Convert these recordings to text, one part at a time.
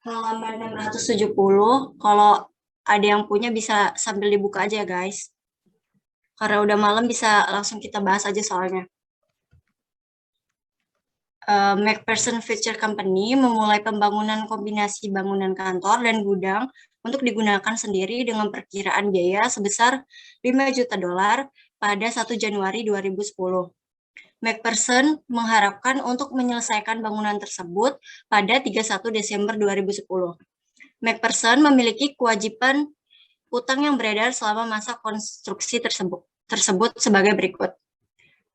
Halaman 670, kalau ada yang punya bisa sambil dibuka aja ya guys. Karena udah malam bisa langsung kita bahas aja soalnya. McPherson Furniture Company memulai pembangunan kombinasi bangunan kantor dan gudang untuk digunakan sendiri dengan perkiraan biaya sebesar 5 juta dolar pada 1 Januari 2010. McPherson mengharapkan untuk menyelesaikan bangunan tersebut pada 31 Desember 2010. McPherson memiliki kewajiban utang yang beredar selama masa konstruksi tersebut sebagai berikut.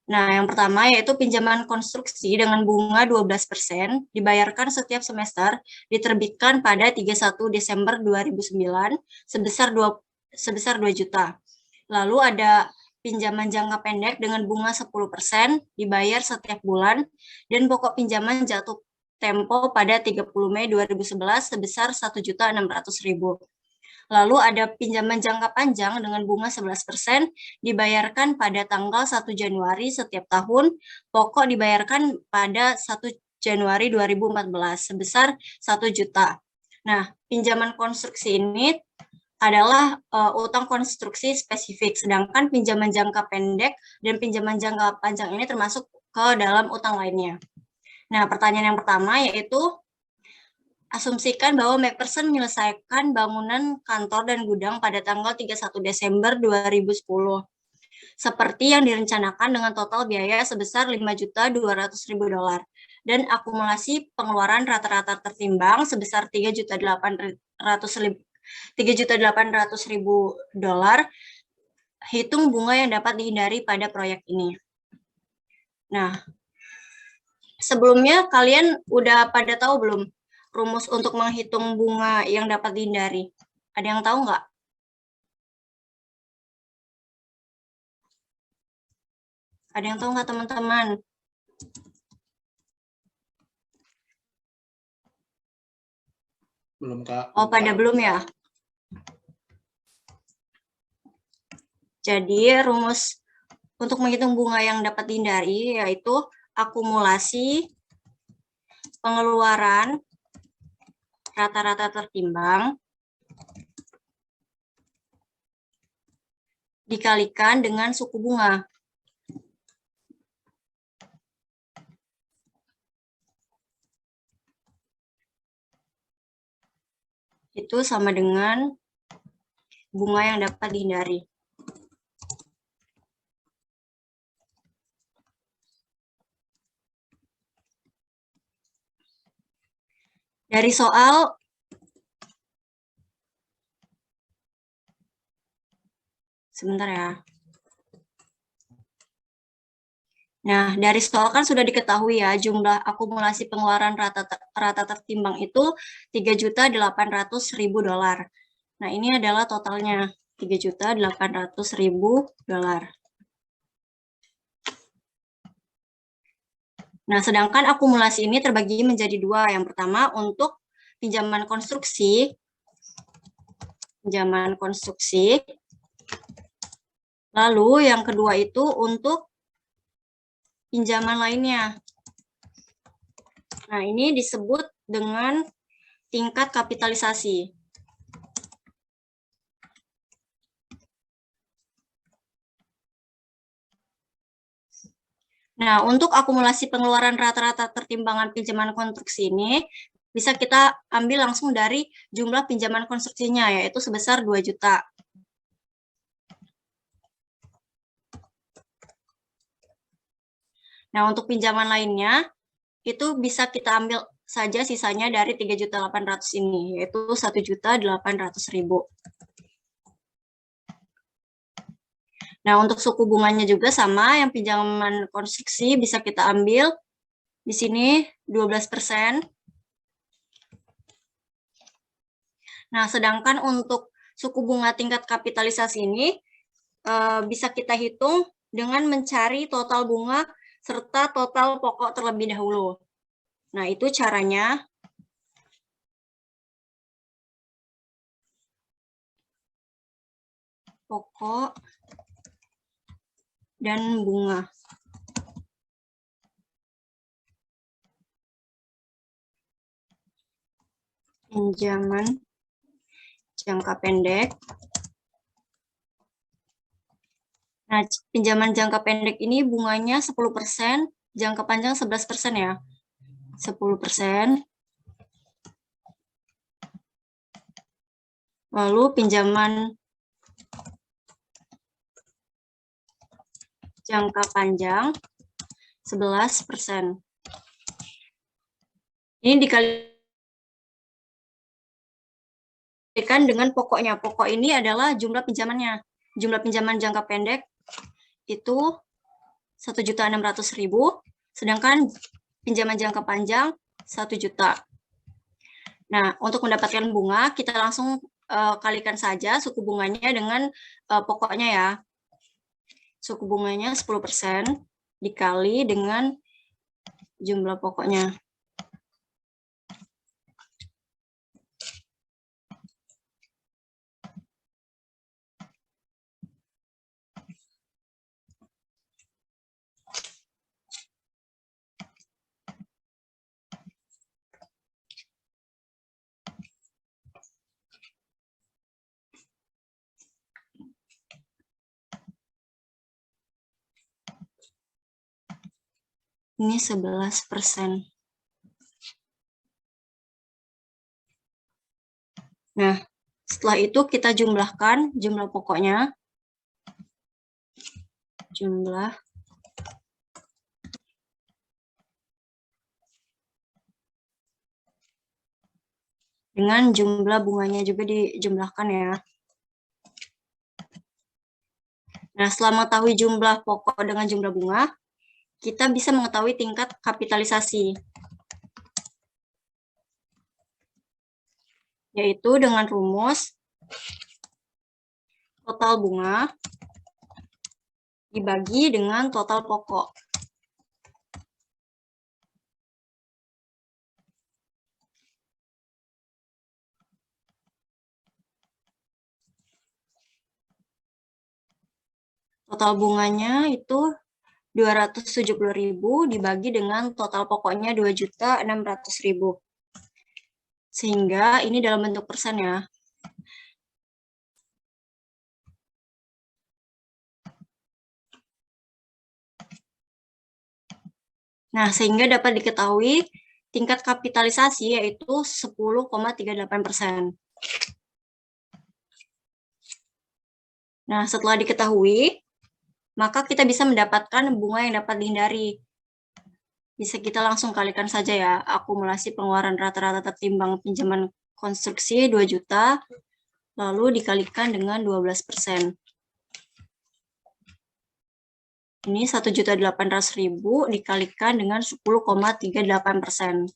Nah, yang pertama yaitu pinjaman konstruksi dengan bunga 12% dibayarkan setiap semester, diterbitkan pada 31 Desember 2009 sebesar 2 juta. Lalu ada pinjaman jangka pendek dengan bunga 10% dibayar setiap bulan, dan pokok pinjaman jatuh tempo pada 30 Mei 2011 sebesar 1.600.000. Lalu ada pinjaman jangka panjang dengan bunga 11% dibayarkan pada tanggal 1 Januari setiap tahun, pokok dibayarkan pada 1 Januari 2014 sebesar 1 juta. Nah, pinjaman konstruksi ini adalah utang konstruksi spesifik, sedangkan pinjaman jangka pendek dan pinjaman jangka panjang ini termasuk ke dalam utang lainnya. Nah, pertanyaan yang pertama yaitu, asumsikan bahwa McPherson menyelesaikan bangunan kantor dan gudang pada tanggal 31 Desember 2010 seperti yang direncanakan dengan total biaya sebesar 5.200.000 dolar dan akumulasi pengeluaran rata-rata tertimbang sebesar 3.800.000 dolar. Hitung bunga yang dapat dihindari pada proyek ini. Nah, sebelumnya kalian udah pada tahu belum rumus untuk menghitung bunga yang dapat dihindari? Ada yang tahu nggak? Ada yang tahu nggak teman-teman? Belum, Kak. Oh, pada belum ya? Jadi rumus untuk menghitung bunga yang dapat dihindari yaitu akumulasi pengeluaran rata-rata tertimbang dikalikan dengan suku bunga. Itu sama dengan bunga yang dapat dihindari. Dari soal sebentar ya. Nah, dari soal kan sudah diketahui ya, jumlah akumulasi pengeluaran rata tertimbang itu 3.800.000 dolar. Nah, ini adalah totalnya 3.800.000 dolar. Nah, sedangkan akumulasi ini terbagi menjadi dua. Yang pertama untuk pinjaman konstruksi. Lalu yang kedua itu untuk pinjaman lainnya. Nah, ini disebut dengan tingkat kapitalisasi. Nah, untuk akumulasi pengeluaran rata-rata tertimbangan pinjaman konstruksi ini bisa kita ambil langsung dari jumlah pinjaman konstruksinya, yaitu sebesar 2 juta. Nah, untuk pinjaman lainnya, itu bisa kita ambil saja sisanya dari 3.800.000 ini, yaitu 1.800.000. Nah, untuk suku bunganya juga sama, yang pinjaman konstruksi bisa kita ambil di sini 12%. Nah, sedangkan untuk suku bunga tingkat kapitalisasi ini bisa kita hitung dengan mencari total bunga serta total pokok terlebih dahulu. Nah, itu caranya. Pokok dan bunga. pinjaman jangka pendek. Nah, pinjaman jangka pendek ini bunganya 10%, jangka panjang 11% ya. 10%. Lalu pinjaman jangka panjang 11%. Ini dikalikan dengan pokoknya. Pokok ini adalah jumlah pinjamannya. Jumlah pinjaman jangka pendek itu 1.600.000, sedangkan pinjaman jangka panjang 1 juta. Nah, untuk mendapatkan bunga, kita langsung kalikan saja suku bunganya dengan pokoknya ya. Suku bunganya 10% dikali dengan jumlah pokoknya. Ini 11%. Nah, setelah itu kita jumlahkan jumlah pokoknya. Jumlah dengan jumlah bunganya juga dijumlahkan ya. Nah, setelah mengetahui jumlah pokok dengan jumlah bunga, kita bisa mengetahui tingkat kapitalisasi, yaitu dengan rumus total bunga dibagi dengan total pokok. Total bunganya itu 270.000 dibagi dengan total pokoknya 2.600.000. Sehingga ini dalam bentuk persen ya. Nah, sehingga dapat diketahui tingkat kapitalisasi yaitu 10,38%. Nah, setelah diketahui, maka kita bisa mendapatkan bunga yang dapat dihindari. Bisa kita langsung kalikan saja ya, akumulasi pengeluaran rata-rata tertimbang pinjaman konstruksi 2 juta, lalu dikalikan dengan 12%. Ini 1.800.000 dikalikan dengan 10,38%.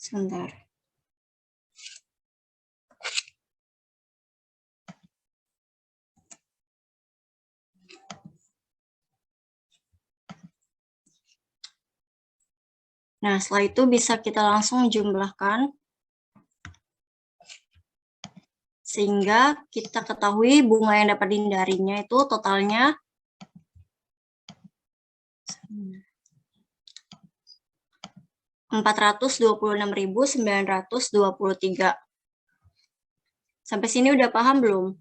Sebentar. Nah, setelah itu bisa kita langsung jumlahkan. Sehingga kita ketahui bunga yang dapat dihindarinya itu totalnya 426.923. Sampai sini udah paham belum?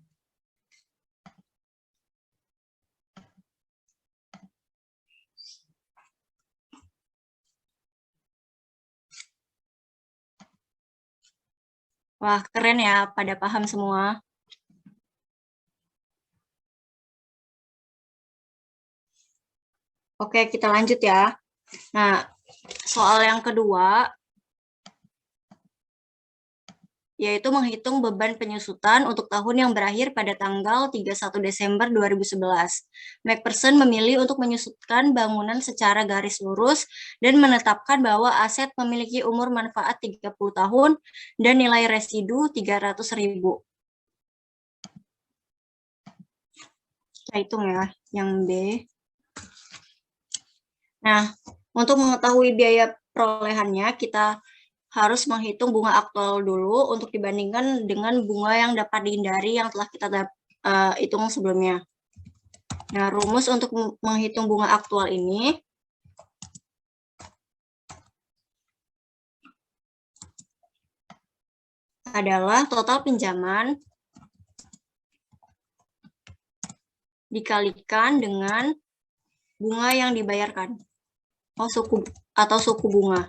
Wah, keren ya, pada paham semua. Oke, kita lanjut ya. Nah, soal yang kedua, yaitu menghitung beban penyusutan untuk tahun yang berakhir pada tanggal 31 Desember 2011. McPherson memilih untuk menyusutkan bangunan secara garis lurus dan menetapkan bahwa aset memiliki umur manfaat 30 tahun dan nilai residu 300.000. Kita hitung ya, yang B. Nah, untuk mengetahui biaya perolehannya, kita harus menghitung bunga aktual dulu untuk dibandingkan dengan bunga yang dapat dihindari yang telah kita hitung sebelumnya. Nah, rumus untuk menghitung bunga aktual ini adalah total pinjaman dikalikan dengan bunga yang dibayarkan. Suku bunga.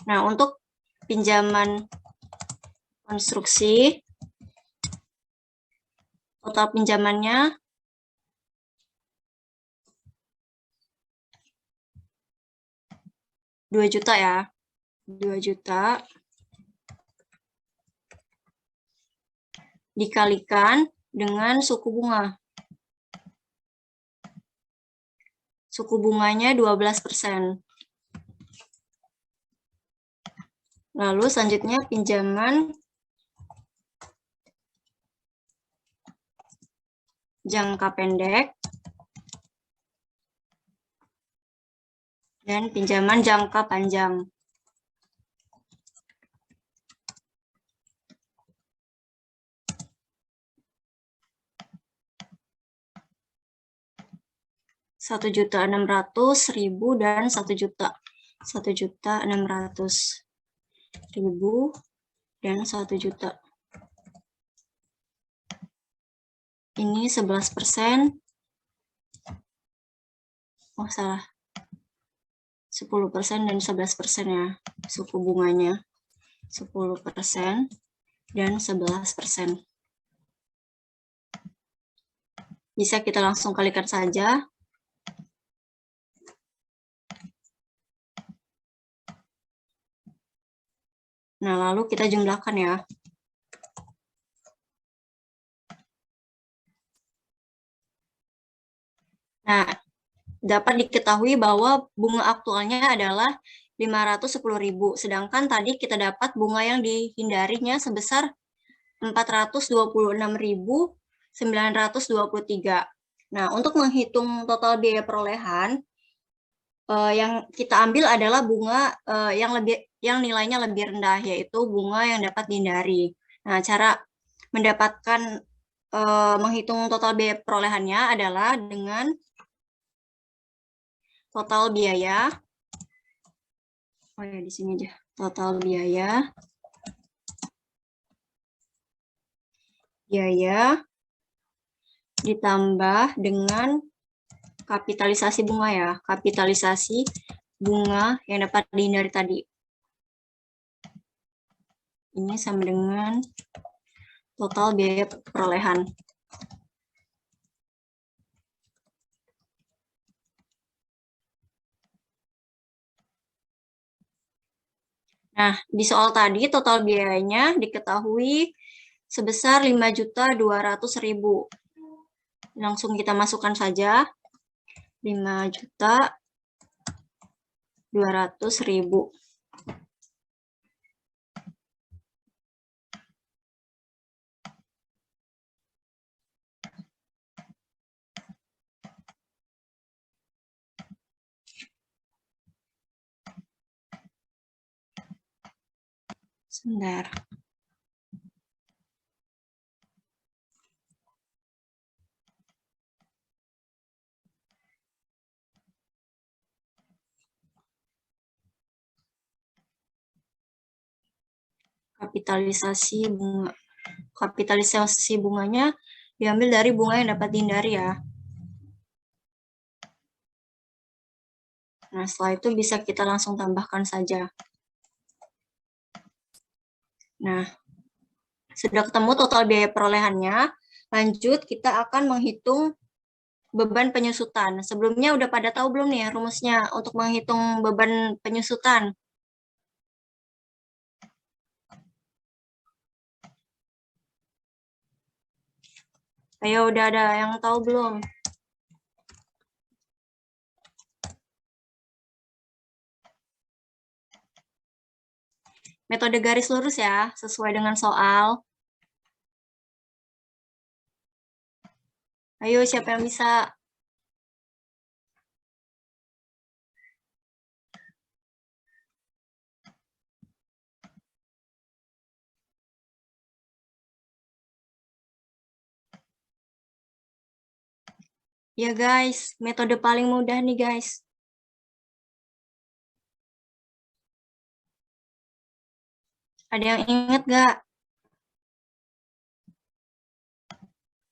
Nah, untuk pinjaman konstruksi, total pinjamannya Rp2 juta ya. 2 juta dikalikan dengan suku bunga. Suku bunganya 12%. Lalu selanjutnya pinjaman jangka pendek dan pinjaman jangka panjang. Rp1.600.000 dan Rp1.600.000 dan Rp1 juta. Ini 11%. Oh, salah. 10% dan 11% ya. Suku bunganya 10% dan 11%. Bisa kita langsung kalikan saja. Nah, lalu kita jumlahkan ya. Nah, dapat diketahui bahwa bunga aktualnya adalah Rp510.000, sedangkan tadi kita dapat bunga yang dihindarinya sebesar Rp426.923. Nah, untuk menghitung total biaya perolehan, yang kita ambil adalah bunga yang nilainya lebih rendah, yaitu bunga yang dapat dihindari. Nah, cara mendapatkan menghitung total biaya perolehannya adalah dengan total biaya. Oh ya, di sini aja. Total biaya ditambah dengan kapitalisasi bunga ya. Kapitalisasi bunga yang dapat dihindari tadi. Ini sama dengan total biaya perolehan. Nah, di soal tadi total biayanya diketahui sebesar Rp5.200.000. Langsung kita masukkan saja. Rp5.200.000. Sebentar. Kapitalisasi bunga. Kapitalisasi bunganya diambil dari bunga yang dapat dihindari ya. Nah, setelah itu bisa kita langsung tambahkan saja. Nah, sudah ketemu total biaya perolehannya. Lanjut, kita akan menghitung beban penyusutan. Sebelumnya udah pada tahu belum nih rumusnya untuk menghitung beban penyusutan? Ayo, udah ada yang tahu belum? Metode garis lurus ya, sesuai dengan soal. Ayo, siapa yang bisa? Ya guys, metode paling mudah nih guys. Ada yang inget gak?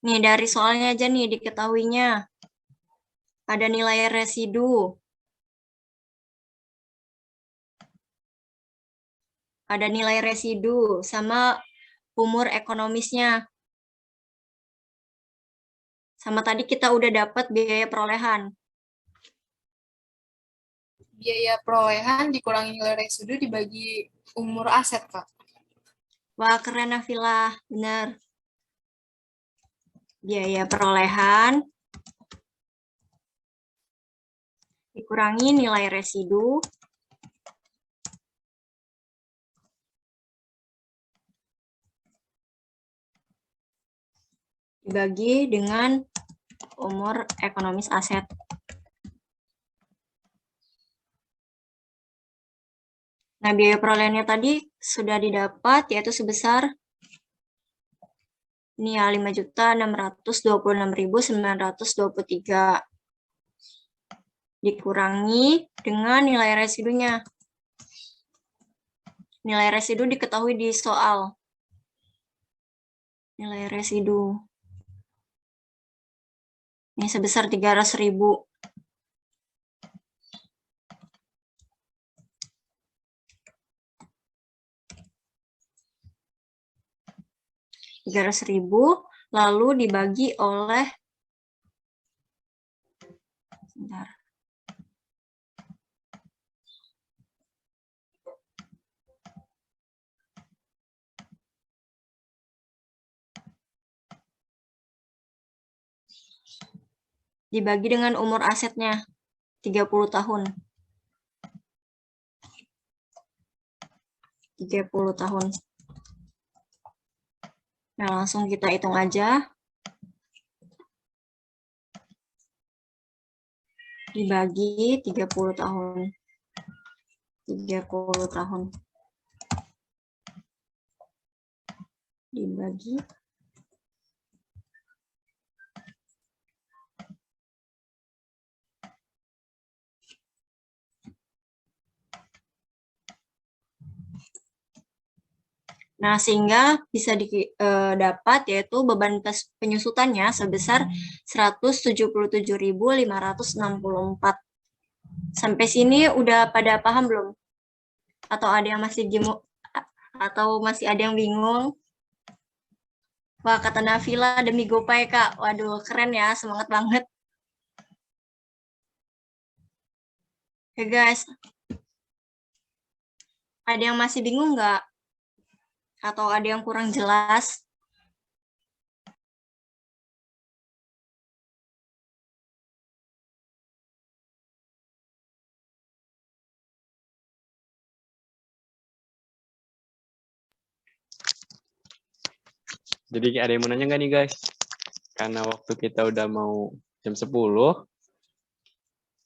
Nih dari soalnya aja nih diketahuinya. Ada nilai residu. Ada nilai residu sama umur ekonomisnya. Sama tadi kita udah dapat biaya perolehan. Biaya perolehan dikurangi nilai residu dibagi umur aset, Kak. Wah, keren Nafila. Benar. Biaya perolehan dikurangi nilai residu dibagi dengan umur ekonomis aset. Nah, biaya perolehannya tadi sudah didapat, yaitu sebesar ini ya, 5.626.923 dikurangi dengan nilai residunya. Nilai residu diketahui di soal. Nilai residu. Ini sebesar 300.000. Rp300.000 lalu dibagi oleh sebentar. Dibagi dengan umur asetnya 30 tahun. 30 tahun. Nah, langsung kita hitung aja. Dibagi 30 tahun. 30 tahun. Dibagi Nah, sehingga bisa dapat yaitu beban penyusutannya sebesar 177.564. Sampai sini udah pada paham belum? Atau ada yang masih ada yang bingung? Wah, kata Nafila demi Gopay, Kak. Waduh, keren ya, semangat banget. Oke, guys. Ada yang masih bingung nggak? Atau ada yang kurang jelas? Jadi ada yang mau nanya nggak nih guys? Karena waktu kita udah mau jam 10,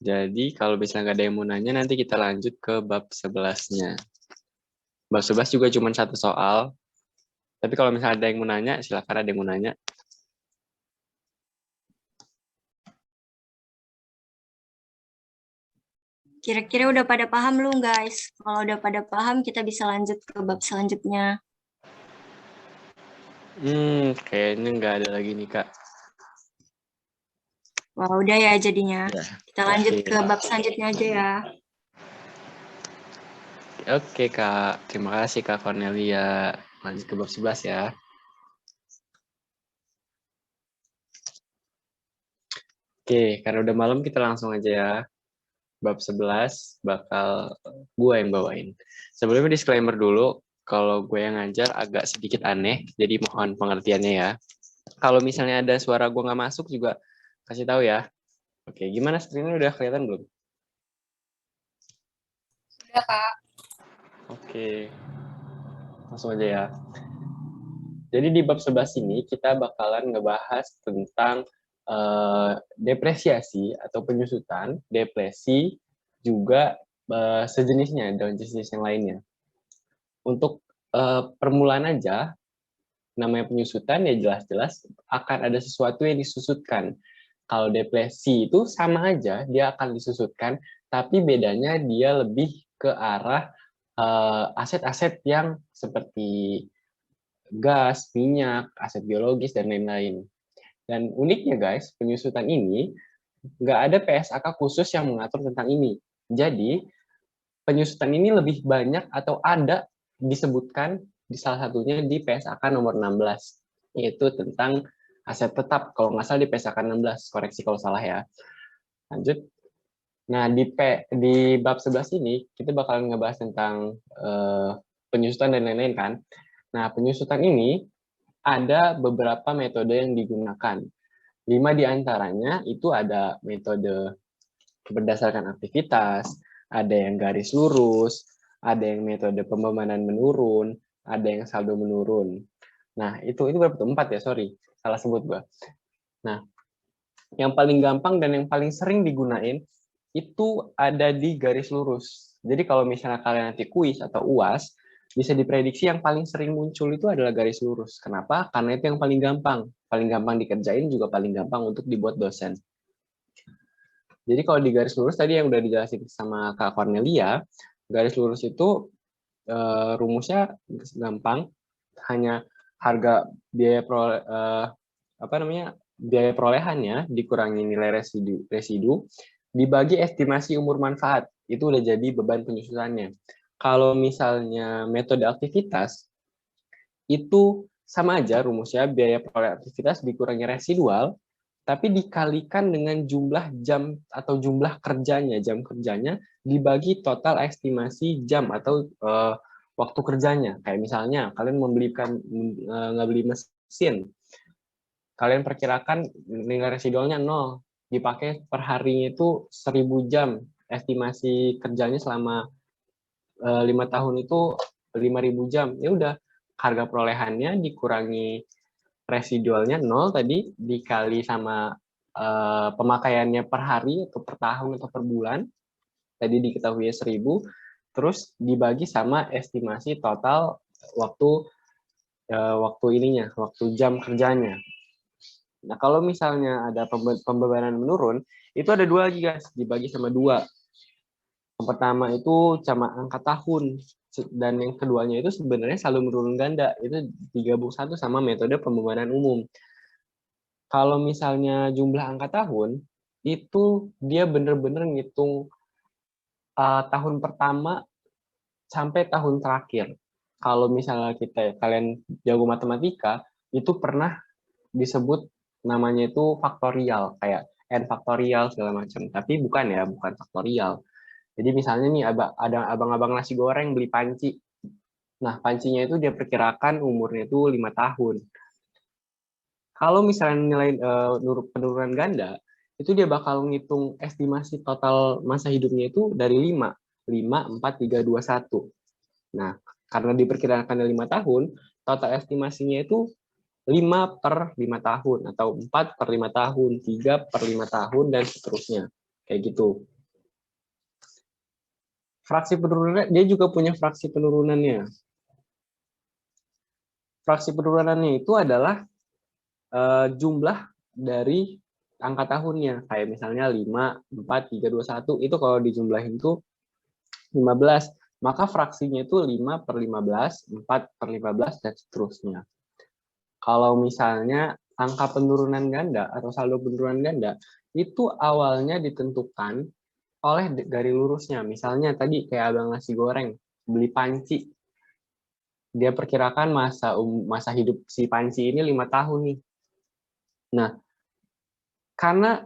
jadi kalau misalnya nggak ada yang mau nanya, nanti kita lanjut ke bab 11-nya. Bab 11 juga cuma satu soal, tapi kalau misalnya ada yang mau nanya, silakan ada yang mau nanya. Kira-kira udah pada paham belum, guys? Kalau udah pada paham, kita bisa lanjut ke bab selanjutnya. Kayaknya nggak ada lagi nih, Kak. Wah, udah ya jadinya. Ya. Kita lanjut ke bab selanjutnya aja ya. Oke, Kak. Terima kasih, Kak Cornelia. Lanjut ke bab 11 ya. Oke, karena udah malam kita langsung aja ya. Bab 11 bakal gue yang bawain. Sebelumnya disclaimer dulu, kalau gue yang ngajar agak sedikit aneh, jadi mohon pengertiannya ya. Kalau misalnya ada suara gue nggak masuk juga kasih tahu ya. Oke, gimana screen-nya udah kelihatan belum? Sudah, Kak. Oke, langsung aja ya. Jadi di bab 11 ini kita bakalan ngebahas tentang depresiasi atau penyusutan, depresi, juga sejenisnya dan jenis yang lainnya. Untuk permulaan aja, namanya penyusutan ya jelas-jelas akan ada sesuatu yang disusutkan. Kalau depresi itu sama aja, dia akan disusutkan, tapi bedanya dia lebih ke arah aset-aset yang seperti gas, minyak, aset biologis, dan lain-lain. Dan uniknya guys, penyusutan ini nggak ada PSAK khusus yang mengatur tentang ini. Jadi, penyusutan ini lebih banyak atau ada disebutkan di salah satunya di PSAK nomor 16, yaitu tentang aset tetap. Kalau nggak salah di PSAK 16, koreksi kalau salah ya. Lanjut. Nah, di bab 11 ini, kita bakalan ngebahas tentang penyusutan dan lain-lain kan. Nah, penyusutan ini ada beberapa metode yang digunakan. 5 di antaranya itu ada metode berdasarkan aktivitas, ada yang garis lurus, ada yang metode pembebanan menurun, ada yang saldo menurun. Nah, itu berapa tuh? 4 ya, sorry. Salah sebut gua. Nah, yang paling gampang dan yang paling sering digunain itu ada di garis lurus. Jadi kalau misalnya kalian nanti kuis atau UAS, bisa diprediksi yang paling sering muncul itu adalah garis lurus. Kenapa? Karena itu yang paling gampang. Paling gampang dikerjain juga paling gampang untuk dibuat dosen. Jadi kalau di garis lurus tadi yang udah dijelasin sama Kak Cornelia, garis lurus itu rumusnya gampang, hanya harga biaya biaya perolehannya dikurangi nilai residu dibagi estimasi umur manfaat, itu udah jadi beban penyusutannya. Kalau misalnya metode aktivitas, itu sama aja rumusnya, biaya perolehan aktivitas dikurangi residual, tapi dikalikan dengan jumlah jam atau jumlah kerjanya, jam kerjanya dibagi total estimasi jam atau waktu kerjanya. Kayak misalnya kalian nggak beli mesin, kalian perkirakan nilai residualnya 0, dipakai per harinya itu 1000 jam, estimasi kerjanya selama 5 tahun itu 5000 jam. Ya udah, harga perolehannya dikurangi residualnya 0 tadi, dikali sama pemakaiannya per hari atau per tahun atau per bulan, tadi diketahui 1000, terus dibagi sama estimasi total waktu waktu jam kerjanya. Nah, kalau misalnya ada pembebanan menurun, itu ada 2 lagi guys, dibagi sama 2. Yang pertama itu sama angka tahun, dan yang keduanya itu sebenarnya selalu menurun ganda, itu digabung satu sama metode pembebanan umum. Kalau misalnya jumlah angka tahun, itu dia benar-benar ngitung tahun pertama sampai tahun terakhir. Kalau misalnya kalian jago matematika, itu pernah disebut namanya itu faktorial, kayak n faktorial segala macam. Tapi bukan ya, bukan faktorial. Jadi misalnya nih ada abang-abang nasi goreng beli panci. Nah, pancinya itu dia perkirakan umurnya itu 5 tahun. Kalau misalnya nilai penurunan ganda, itu dia bakal ngitung estimasi total masa hidupnya itu dari 5, 4, 3, 2, 1. Nah, karena diperkirakan 5 tahun, total estimasinya itu 5 per 5 tahun, atau 4 per 5 tahun, 3 per 5 tahun, dan seterusnya. Kayak gitu. Fraksi penurunannya, dia juga punya fraksi penurunannya. Fraksi penurunannya itu adalah jumlah dari angka tahunnya. Kayak misalnya 5, 4, 3, 2, 1, itu kalau dijumlahin itu 15. Maka fraksinya itu 5 per 15, 4 per 15, dan seterusnya. Kalau misalnya angka penurunan ganda atau saldo penurunan ganda, itu awalnya ditentukan oleh garis lurusnya. Misalnya tadi kayak abang nasi goreng, beli panci. Dia perkirakan masa hidup si panci ini 5 tahun nih. Nah, karena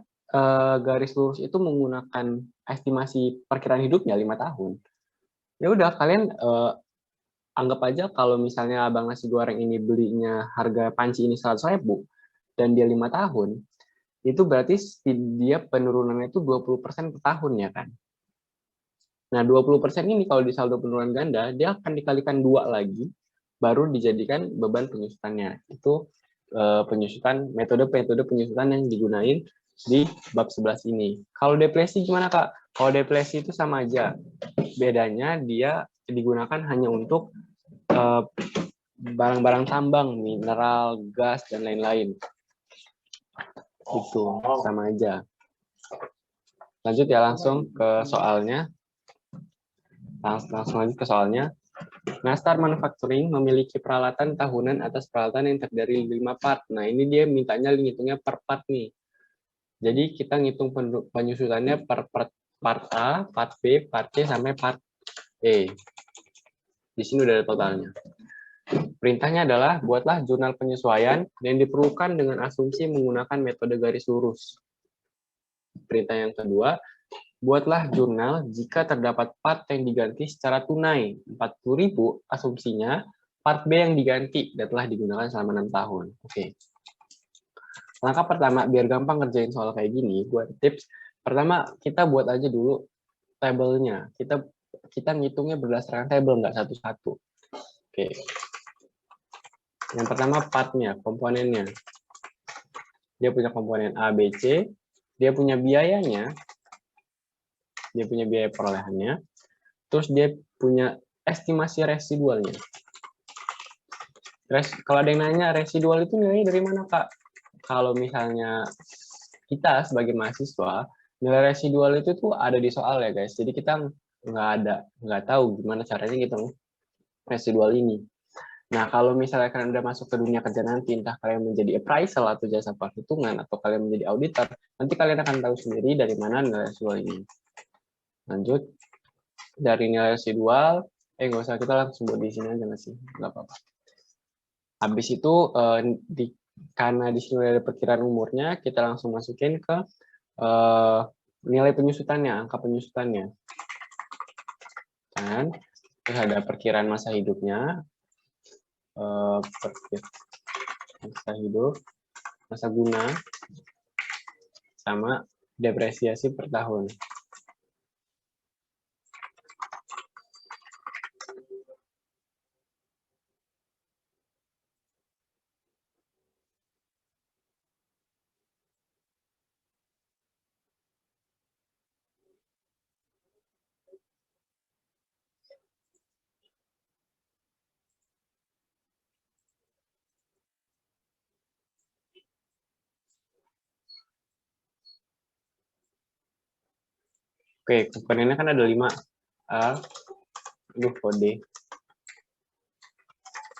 garis lurus itu menggunakan estimasi perkiraan hidupnya 5 tahun, ya udah kalian anggap aja kalau misalnya abang nasi goreng ini belinya harga panci ini 100.000 dan dia 5 tahun, itu berarti dia penurunannya itu 20% per tahun ya kan. Nah, 20% ini kalau di saldo penurunan ganda, dia akan dikalikan 2 lagi, baru dijadikan beban penyusutannya. Itu metode penyusutan yang digunain di bab 11 ini. Kalau depresi gimana Kak? Kalau depresi itu sama aja. Bedanya dia digunakan hanya untuk barang-barang tambang, mineral, gas, dan lain-lain. Itu sama aja. Lanjut ya langsung ke soalnya. Langsung lanjut ke soalnya. Nastar Manufacturing memiliki peralatan tahunan atas peralatan yang terdiri 5 part. Nah, ini dia mintanya ngitungnya per part nih. Jadi kita ngitung penyusutannya per part A, part B, part C, sampai part E. Di sini udah ada totalnya. Perintahnya adalah buatlah jurnal penyesuaian yang diperlukan dengan asumsi menggunakan metode garis lurus. Perintah yang kedua, buatlah jurnal jika terdapat part yang diganti secara tunai. 40.000 asumsinya part B yang diganti dan telah digunakan selama 6 tahun. Oke. Langkah pertama, biar gampang ngerjain soal kayak gini, gue tips. Pertama, kita buat aja dulu tabelnya. Kita ngitungnya berdasarkan tabel, nggak satu-satu. Oke. Yang pertama partnya, komponennya. Dia punya komponen A, B, C. Dia punya biayanya. Dia punya biaya perolehannya. Terus dia punya estimasi residualnya. Kalau ada yang nanya, residual itu nilainya dari mana, Kak? Kalau misalnya kita sebagai mahasiswa, nilai residual itu tuh ada di soal ya, guys. Jadi kita nggak tahu gimana caranya ngitung residual ini. Nah, kalau misalnya kalian udah masuk ke dunia kerja nanti, entah kalian menjadi appraisal atau jasa perhitungan, atau kalian menjadi auditor, nanti kalian akan tahu sendiri dari mana nilai residual ini. Lanjut, dari nilai residual, nggak usah, kita langsung buat di sini aja nggak sih? Nggak apa-apa. Habis itu, karena di sini ada perkiraan umurnya, kita langsung masukin ke nilai penyusutannya, angka penyusutannya. Dan terus ada perkiraan masa hidupnya, masa hidup, masa guna, sama depresiasi per tahun. Oke, komponennya kan ada 5. A, kode.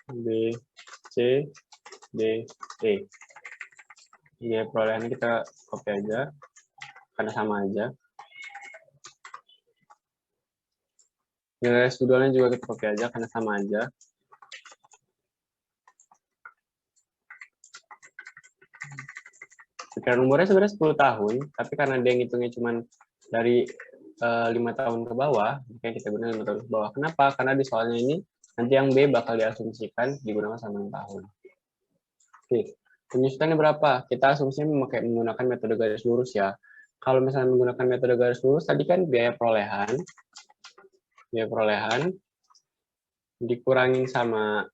B, C, D, E. Ya, perolehannya kita copy aja, karena sama aja. Nilai residualnya juga kita copy aja, karena sama aja. Perkiraan umurnya sebenarnya 10 tahun, tapi karena dia ngitungnya cuma dari 5 tahun ke bawah, makanya kita gunakan 5 tahun ke bawah. Kenapa? Karena di soalnya ini, nanti yang B bakal diasumsikan digunakan sama 6 tahun. Oke, penyusutannya berapa? Kita asumsinya menggunakan metode garis lurus ya. Kalau misalnya menggunakan metode garis lurus, tadi kan biaya perolehan dikurangin sama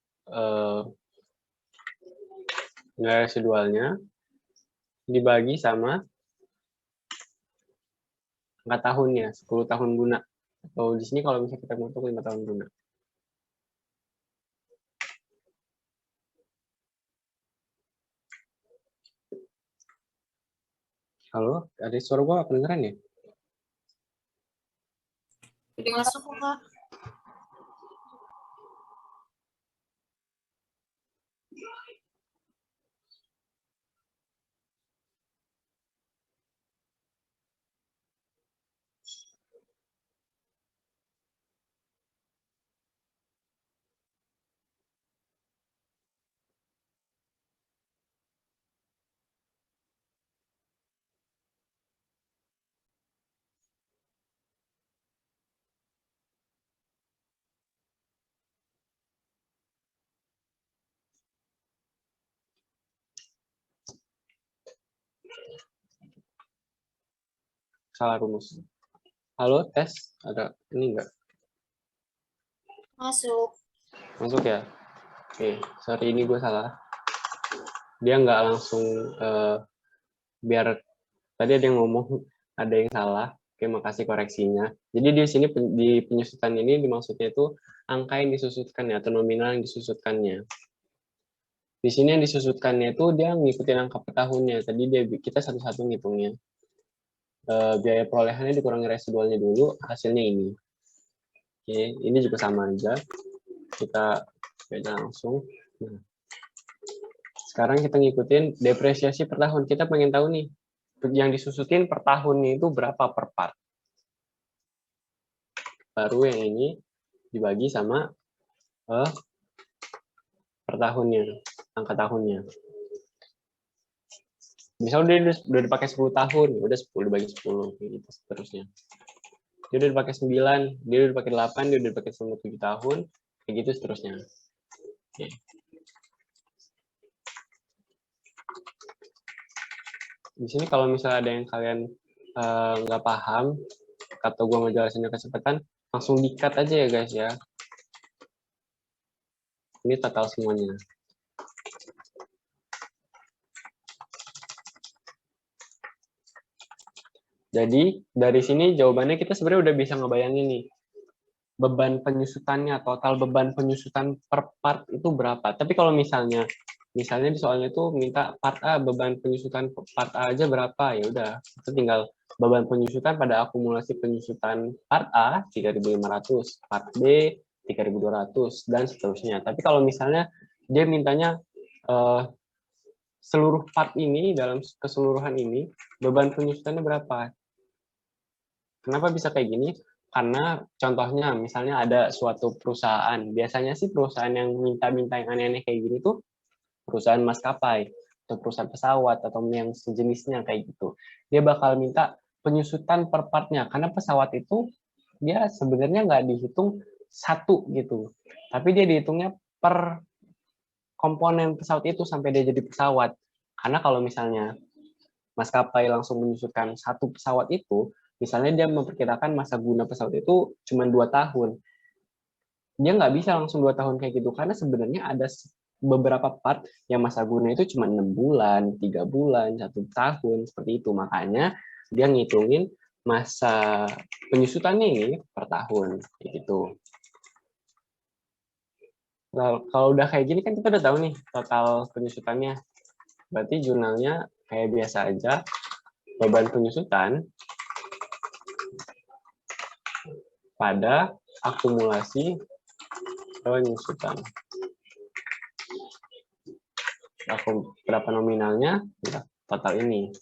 nilai residualnya, dibagi sama angka tahunnya, 10 tahun guna. Atau di sini kalau misalnya kita untuk 5 tahun guna. Halo, ada suara gua kedengeran ya? Jadi masuk kok. Salah rumus. Halo, tes. Ada ini enggak? Masuk. Masuk ya? Oke, sorry ini gue salah. Dia nggak langsung, biar tadi ada yang ngomong, ada yang salah. Oke, makasih koreksinya. Jadi di sini di penyusutan ini dimaksudnya itu angka yang disusutkannya atau nominal yang disusutkannya. Di sini yang disusutkannya itu dia ngikutin angka per tahunnya. Tadi kita satu-satu ngitungnya. Biaya perolehannya dikurangi residualnya dulu, hasilnya ini. Oke, ini juga sama aja. Kita beda langsung. Nah, sekarang kita ngikutin depresiasi per tahun. Kita pengen tahu nih, yang disusutin per tahunnya itu berapa per part. Baru yang ini dibagi sama per tahunnya, angka tahunnya. Misal dia udah dipakai 10 tahun, udah 10 dibagi 10, gitu seterusnya. Dia udah dipakai 9, dia udah dipakai 8, dia udah dipakai selama 7 tahun, kayak gitu seterusnya. Oke. Di sini kalau misalnya ada yang kalian nggak paham, atau gue ngejelasinnya kecepatan, langsung di-cut aja ya guys ya. Ini total semuanya. Jadi dari sini jawabannya kita sebenarnya udah bisa ngebayangin nih. Beban penyusutannya, total beban penyusutan per part itu berapa. Tapi kalau misalnya di soalnya itu minta part A, beban penyusutan part A aja berapa, ya udah. Itu tinggal beban penyusutan pada akumulasi penyusutan part A 3.500, part B 3.200 dan seterusnya. Tapi kalau misalnya dia mintanya seluruh part ini dalam keseluruhan ini beban penyusutannya berapa? Kenapa bisa kayak gini? Karena contohnya misalnya ada suatu perusahaan, biasanya sih perusahaan yang minta-minta yang aneh-aneh kayak gini tuh perusahaan maskapai atau perusahaan pesawat atau yang sejenisnya kayak gitu. Dia bakal minta penyusutan per partnya karena pesawat itu dia sebenarnya nggak dihitung satu gitu, tapi dia dihitungnya per komponen pesawat itu sampai dia jadi pesawat. Karena kalau misalnya maskapai langsung menyusutan satu pesawat itu, misalnya dia memperkirakan masa guna pesawat itu cuma 2 tahun. Dia nggak bisa langsung 2 tahun kayak gitu, karena sebenarnya ada beberapa part yang masa guna itu cuma 6 bulan, 3 bulan, 1 tahun, seperti itu. Makanya dia ngitungin masa penyusutannya ini per tahun, gitu. Nah, kalau udah kayak gini kan kita udah tahu nih total penyusutannya. Berarti jurnalnya kayak biasa aja, beban penyusutan pada akumulasi penyusutan. Berapa nominalnya? Total ini.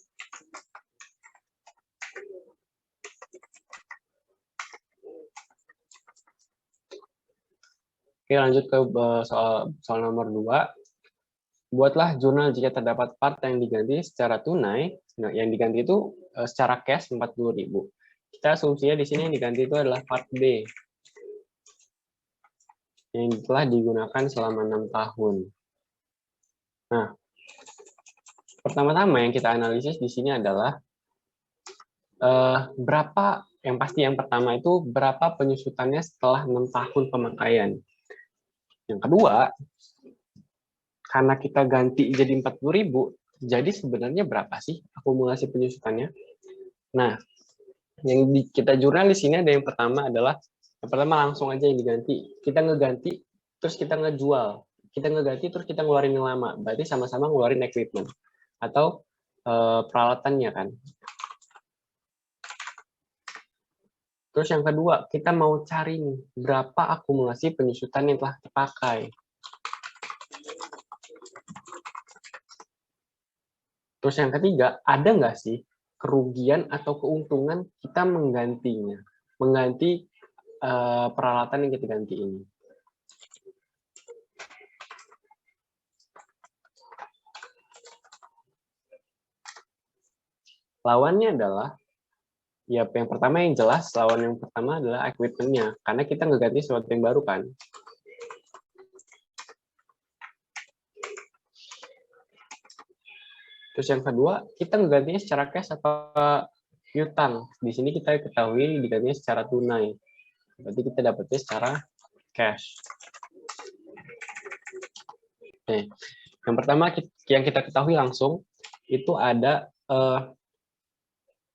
Oke, lanjut ke soal nomor 2. Buatlah jurnal jika terdapat part yang diganti secara tunai. Nah, yang diganti itu secara cash 40.000. Kita asumsinya di sini yang diganti itu adalah part B yang telah digunakan selama 6 tahun. Nah, pertama-tama yang kita analisis di sini adalah berapa, yang pasti yang pertama itu berapa penyusutannya setelah 6 tahun pemakaian. Yang kedua, karena kita ganti jadi 40.000, jadi sebenarnya berapa sih akumulasi penyusutannya? Nah, yang kita jurnal di sini ada yang pertama adalah, yang pertama langsung aja yang diganti. Kita ngeganti, terus kita ngejual. Kita ngeganti, terus kita ngeluarin yang lama. Berarti sama-sama ngeluarin equipment. Atau peralatannya kan. Terus yang kedua, kita mau cari nih, berapa akumulasi penyusutan yang telah dipakai. Terus yang ketiga, ada nggak sih kerugian atau keuntungan kita menggantinya, mengganti peralatan yang kita ganti ini. Lawannya adalah, ya yang pertama yang jelas, lawan yang pertama adalah equipment-nya, karena kita ngeganti sesuatu yang baru kan. Terus yang kedua, kita ngegantinya secara cash atau piutang. Di sini kita ketahui digantinya secara tunai. Berarti kita dapatnya secara cash. Oke. Yang pertama yang kita ketahui langsung itu ada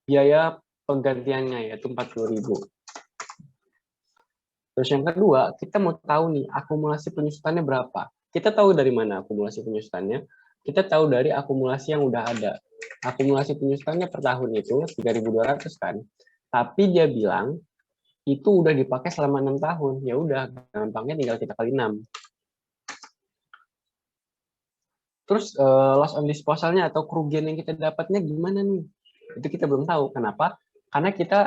biaya penggantiannya yaitu 40.000. Terus yang kedua, kita mau tahu nih akumulasi penyusutannya berapa. Kita tahu dari mana akumulasi penyusutannya? Kita tahu dari akumulasi yang udah ada. Akumulasi penyusutannya per tahun itu 3.200 kan. Tapi dia bilang itu udah dipakai selama 6 tahun. Ya udah, gampangnya tinggal kita kali 6. Terus loss on disposalnya atau kerugian yang kita dapatnya gimana nih? Itu kita belum tahu. Kenapa? Karena kita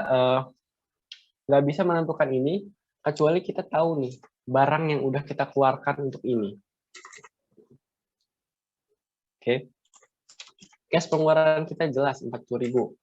nggak bisa menentukan ini kecuali kita tahu nih barang yang udah kita keluarkan untuk ini. Oke. Cash pengeluaran kita jelas 40.000.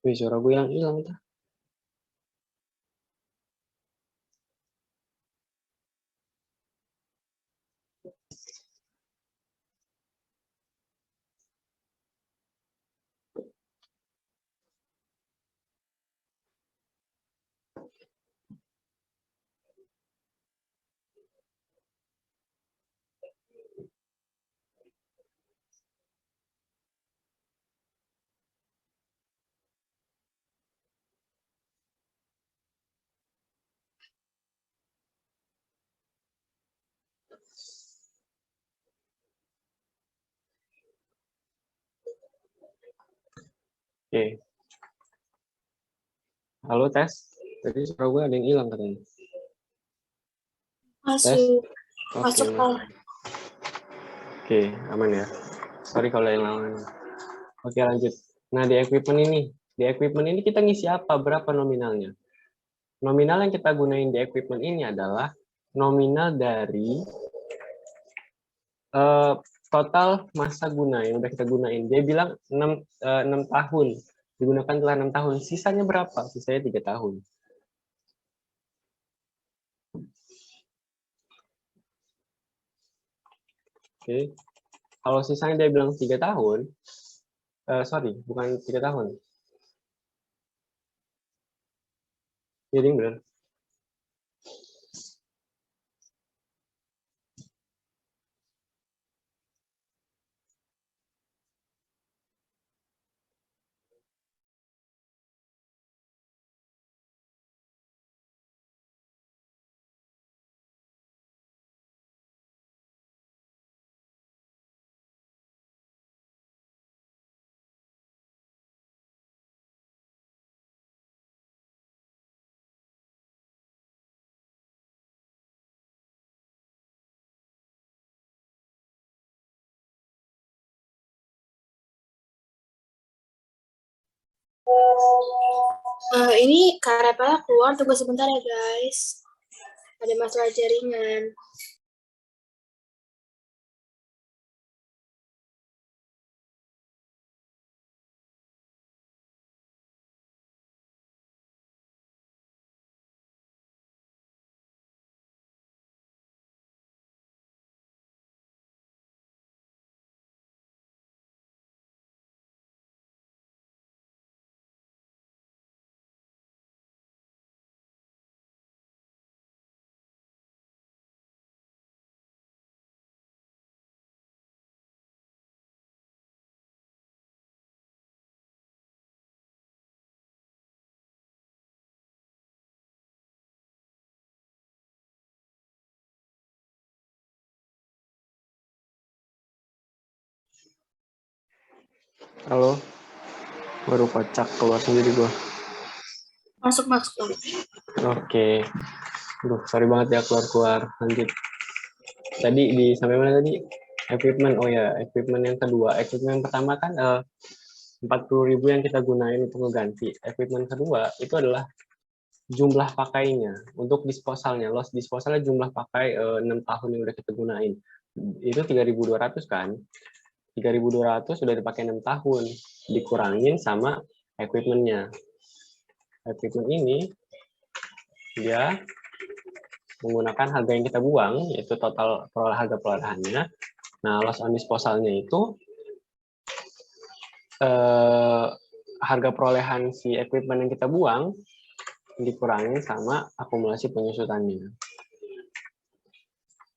Wih, suara gue hilang tuh. Oke. Halo, tes. Tadi suara gue ada yang hilang katanya. Masuk. Oke, Masuk, Om. Oke, aman ya. Sorry kalau yang lawan. Oke, lanjut. Nah, di equipment ini kita ngisi apa? Berapa nominalnya? Nominal yang kita gunain di equipment ini adalah nominal dari total masa guna yang udah kita gunain. Dia bilang 6 tahun. Digunakan telah 6 tahun. Sisanya berapa? Sisanya 3 tahun. Oke. Kalau sisanya dia bilang 3 tahun, sorry, bukan 3 tahun. Jadi benar. Ini Karepala keluar, tunggu sebentar ya guys. Ada masalah jaringan. Halo. Baru kocak keluar sendiri gua. Masuk. Oke. Aduh, sorry banget ya keluar-keluar. Lanjut. Tadi sampai mana tadi? Equipment. Oh ya, equipment yang kedua. Equipment yang pertama kan 40.000 yang kita gunain untuk ngeganti. Equipment kedua itu adalah jumlah pakainya. Untuk disposalnya, loss disposalnya jumlah pakai 6 tahun yang udah kita gunain. Itu 3.200 kan? 3.200 sudah dipakai 6 tahun. Dikurangin sama equipment-nya. Equipment ini dia menggunakan harga yang kita buang, yaitu total harga perolehannya. Nah, loss on disposalnya itu harga perolehan si equipment yang kita buang dikurangi sama akumulasi penyusutannya.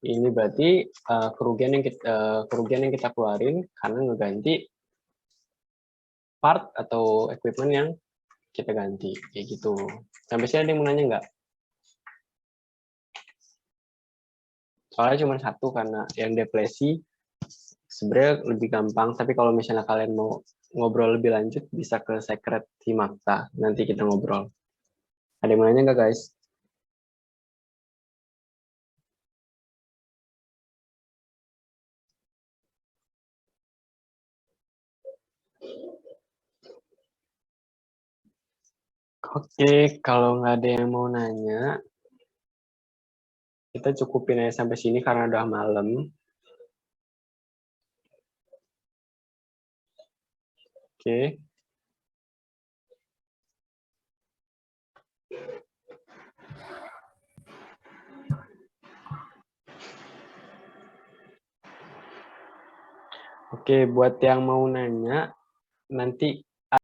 Ini berarti kerugian yang kita keluarin karena ngeganti part atau equipment yang kita ganti, kayak gitu. Sampai sini ada yang mau nanya nggak? Soalnya cuma satu, karena yang depresi sebenarnya lebih gampang, tapi kalau misalnya kalian mau ngobrol lebih lanjut, bisa ke Secret Himakta, nanti kita ngobrol. Ada yang mau nanya nggak, guys? Oke, kalau nggak ada yang mau nanya, kita cukupin aja sampai sini karena udah malam. Oke. Oke, buat yang mau nanya, nanti